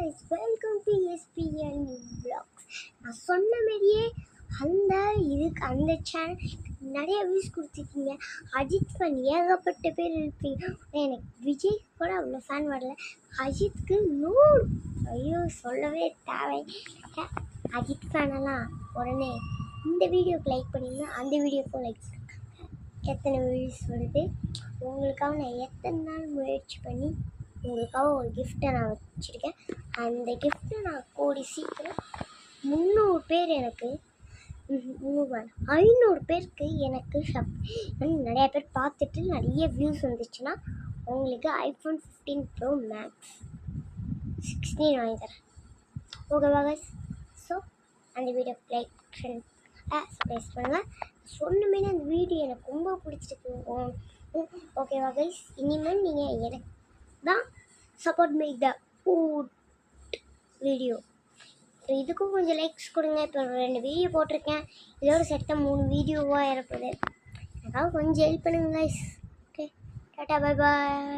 guys, welcome to SPN Vlogs. நான் சொன்ன மாதிரியே அந்த சேனல் நிறைய வியூஸ் கொடுத்துருக்கீங்க. அஜித் ஃபேன் ஏகப்பட்ட பேர் இருப்பீங்க. எனக்கு விஜய் கூட அவ்வளோ ஃபேன் வரல. அஜித்துக்கு ஐயோ சொல்லவே தேவை. அஜித் ஃபேனெல்லாம் உடனே இந்த வீடியோக்கு லைக் பண்ணிங்கன்னா அந்த வீடியோக்கும் லைக் எத்தனை வியூஸ் வருது. உங்களுக்காக நான் எத்தனை நாள் முயற்சி பண்ணி உங்களுக்காக ஒரு கிஃப்ட்டை நான் வச்சுருக்கேன். அந்த கிஃப்ட்டை நான் கூடி சீக்கிரம் 300 பேர் எனக்கு 500 பேருக்கு எனக்கு நிறையா பேர் பார்த்துட்டு நிறைய வியூஸ் வந்துச்சுன்னா உங்களுக்கு iPhone 15 Pro Max 16 வாங்கி தரேன். ஓகேவா கைஸ்? ஸோ அந்த வீடியோ லைக் சப்ஸ்கிரைப் பண்ணுங்கள். சொன்ன மாரி அந்த வீடியோ எனக்கு ரொம்ப பிடிச்சிருக்கு. ஓகேவா கைஸ்? இனிமேல் நீங்கள் எனக்கு தான் support make the food video. இதுக்கும் கொஞ்சம் லைக்ஸ் கொடுங்க. இப்போ 2 வீடியோ போட்டிருக்கேன். இதோட செட்டாக 3 வீடியோவாக இருப்பது. எனக்காக கொஞ்சம் ஹெல்ப் பண்ணுங்க guys. Okay, tata, bye bye.